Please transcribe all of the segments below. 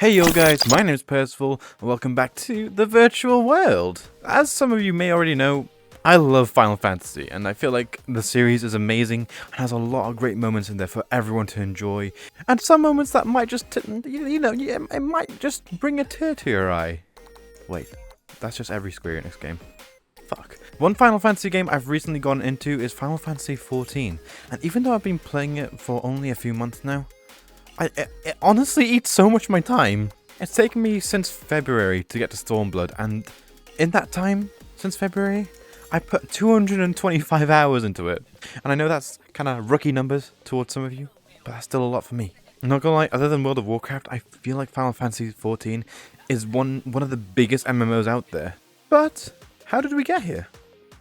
Hey yo guys, my name is Percival, and welcome back to the virtual world. As some of you may already know, I love Final Fantasy, and I feel like the series is amazing and has a lot of great moments in there for everyone to enjoy, and some moments that might just, it might just bring a tear to your eye. Wait, that's just every Square Enix game. Fuck. One Final Fantasy game I've recently gone into is Final Fantasy XIV, and even though I've been playing it for only a few months now, it honestly eats so much of my time. It's taken me since February to get to Stormblood, and in that time, since February, I put 225 hours into it. And I know that's kind of rookie numbers towards some of you, but that's still a lot for me. I'm not gonna lie, other than World of Warcraft, I feel like Final Fantasy XIV is one of the biggest MMOs out there. But how did we get here?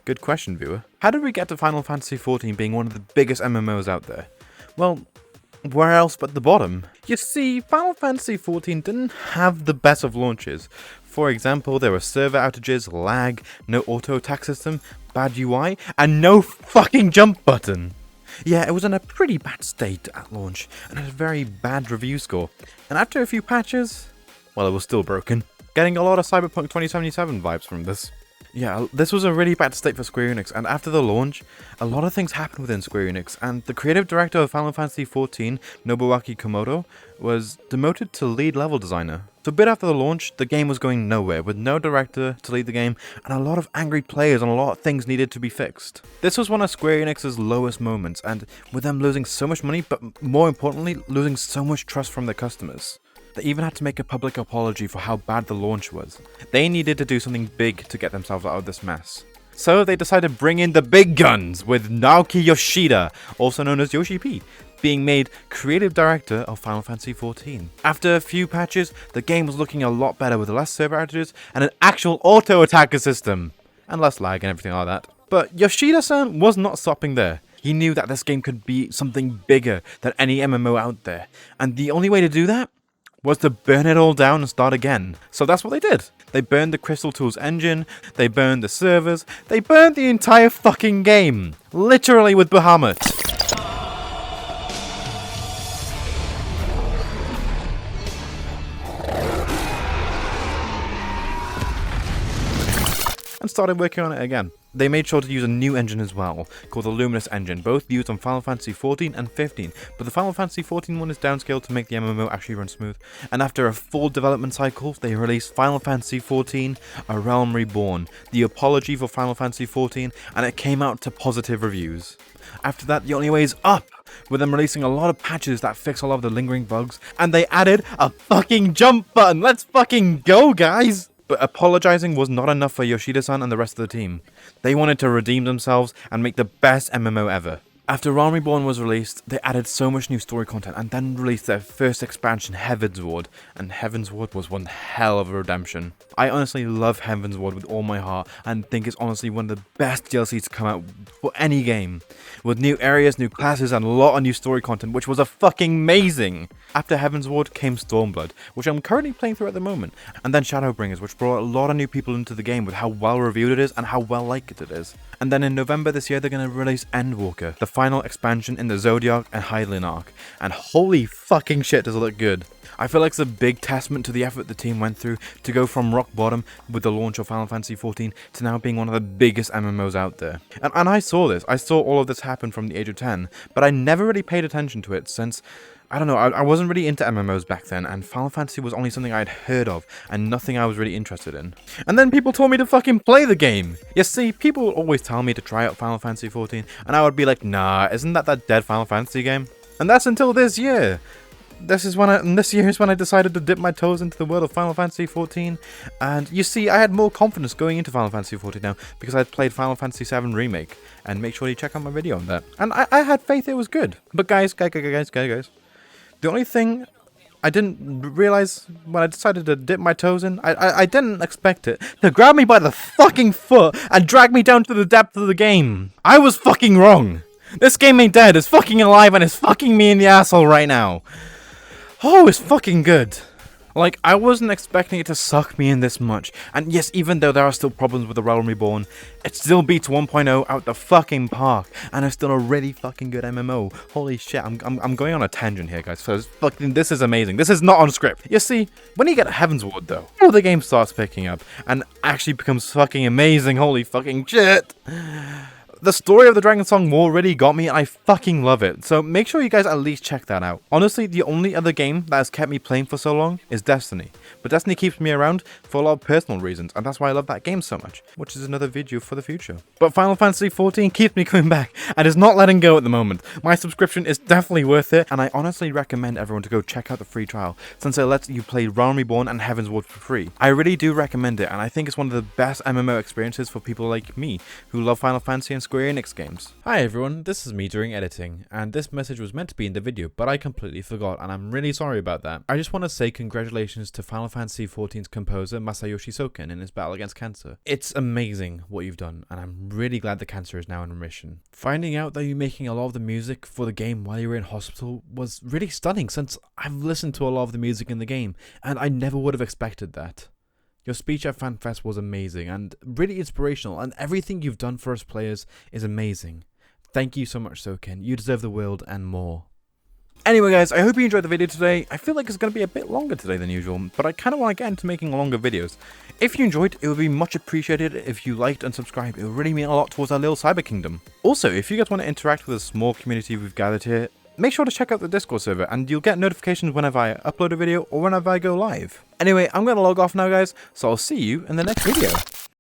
Good question, viewer. How did we get to Final Fantasy XIV being one of the biggest MMOs out there? Well, where else but the bottom? You see, Final Fantasy XIV didn't have the best of launches. For example, there were server outages, lag, no auto-attack system, bad UI, and no fucking jump button. Yeah, it was in a pretty bad state at launch, and had a very bad review score. And after a few patches, well, it was still broken. Getting a lot of Cyberpunk 2077 vibes from this. Yeah, this was a really bad state for Square Enix, and after the launch, a lot of things happened within Square Enix, and the creative director of Final Fantasy XIV, Nobuaki Komodo, was demoted to lead level designer. So a bit after the launch, the game was going nowhere, with no director to lead the game, and a lot of angry players and a lot of things needed to be fixed. This was one of Square Enix's lowest moments, and with them losing so much money, but more importantly, losing so much trust from their customers. They even had to make a public apology for how bad the launch was. They needed to do something big to get themselves out of this mess. So they decided to bring in the big guns, with Naoki Yoshida, also known as Yoshi P, being made creative director of Final Fantasy XIV. After a few patches, the game was looking a lot better with less server outages and an actual auto-attacker system. And less lag and everything like that. But Yoshida-san was not stopping there. He knew that this game could be something bigger than any MMO out there. And the only way to do that was to burn it all down and start again. So that's what they did. They burned the Crystal Tools engine, they burned the servers, they burned the entire fucking game. Literally with Bahamut. And started working on it again. They made sure to use a new engine as well, called the Luminous engine, both used on Final Fantasy XIV and 15, but the Final Fantasy XIV one is downscaled to make the MMO actually run smooth. And after a full development cycle, they released Final Fantasy XIV, A Realm Reborn, the apology for Final Fantasy XIV, and it came out to positive reviews. After that, the only way is up, with them releasing a lot of patches that fix a lot of the lingering bugs, and they added a fucking jump button. Let's fucking go, guys! But apologizing was not enough for Yoshida-san and the rest of the team. They wanted to redeem themselves and make the best MMO ever. After Realm Reborn was released, they added so much new story content and then released their first expansion, Heavensward, and Heavensward was one hell of a redemption. I honestly love Heavensward with all my heart and think it's honestly one of the best DLCs to come out for any game. With new areas, new classes, and a lot of new story content, which was a fucking amazing. After Heavensward came Stormblood, which I'm currently playing through at the moment, and then Shadowbringers, which brought a lot of new people into the game with how well reviewed it is and how well liked it is. And then in November this year, they're going to release Endwalker, the final expansion in the Zodiac and Hylian arc, and holy fucking shit does it look good. I feel like it's a big testament to the effort the team went through to go from rock bottom with the launch of Final Fantasy XIV to now being one of the biggest MMOs out there. And I saw this, I saw all of this happen from the age of 10, but I never really paid attention to it since, I don't know, I wasn't really into MMOs back then, and Final Fantasy was only something I'd heard of, and nothing I was really interested in. And then people told me to fucking play the game! You see, people would always tell me to try out Final Fantasy XIV, and I would be like, nah, isn't that dead Final Fantasy game? And that's until this year! This year is when I decided to dip my toes into the world of Final Fantasy XIV, and you see, I had more confidence going into Final Fantasy XIV now, because I'd played Final Fantasy VII Remake, and make sure you check out my video on that. And I had faith it was good. But guys, the only thing I didn't realize when I decided to dip my toes in, I didn't expect it to grab me by the fucking foot and drag me down to the depth of the game. I was fucking wrong. This game ain't dead, it's fucking alive and it's fucking me in the asshole right now. Oh, it's fucking good. Like, I wasn't expecting it to suck me in this much, and yes, even though there are still problems with the Realm Reborn, it still beats 1.0 out the fucking park, and it's still a really fucking good MMO. Holy shit, I'm going on a tangent here, guys, so fucking, this is amazing. This is not on script. You see, when you get Heavensward, though, all the game starts picking up, and actually becomes fucking amazing. Holy fucking shit. The story of the Dragon Song already got me, and I fucking love it, so make sure you guys at least check that out. Honestly, the only other game that has kept me playing for so long is Destiny, but Destiny keeps me around for a lot of personal reasons, and that's why I love that game so much, which is another video for the future. But Final Fantasy XIV keeps me coming back, and is not letting go at the moment. My subscription is definitely worth it, and I honestly recommend everyone to go check out the free trial, since it lets you play Realm Reborn and Heavensward for free. I really do recommend it, and I think it's one of the best MMO experiences for people like me, who love Final Fantasy and Square Enix games. Hi everyone, this is me during editing, and this message was meant to be in the video, but I completely forgot, and I'm really sorry about that. I just want to say congratulations to Final Fantasy XIV's composer Masayoshi Soken in his battle against cancer. It's amazing what you've done, and I'm really glad the cancer is now in remission. Finding out that you're making a lot of the music for the game while you were in hospital was really stunning, since I've listened to a lot of the music in the game, and I never would have expected that. Your speech at FanFest was amazing and really inspirational, and everything you've done for us players is amazing. Thank you so much, Soken. You deserve the world and more. Anyway guys, I hope you enjoyed the video today. I feel like it's going to be a bit longer today than usual, but I kind of want to get into making longer videos. If you enjoyed, it would be much appreciated if you liked and subscribed. It would really mean a lot towards our little cyber kingdom. Also, if you guys want to interact with the small community we've gathered here, make sure to check out the Discord server, and you'll get notifications whenever I upload a video or whenever I go live. Anyway, I'm going to log off now guys, so I'll see you in the next video.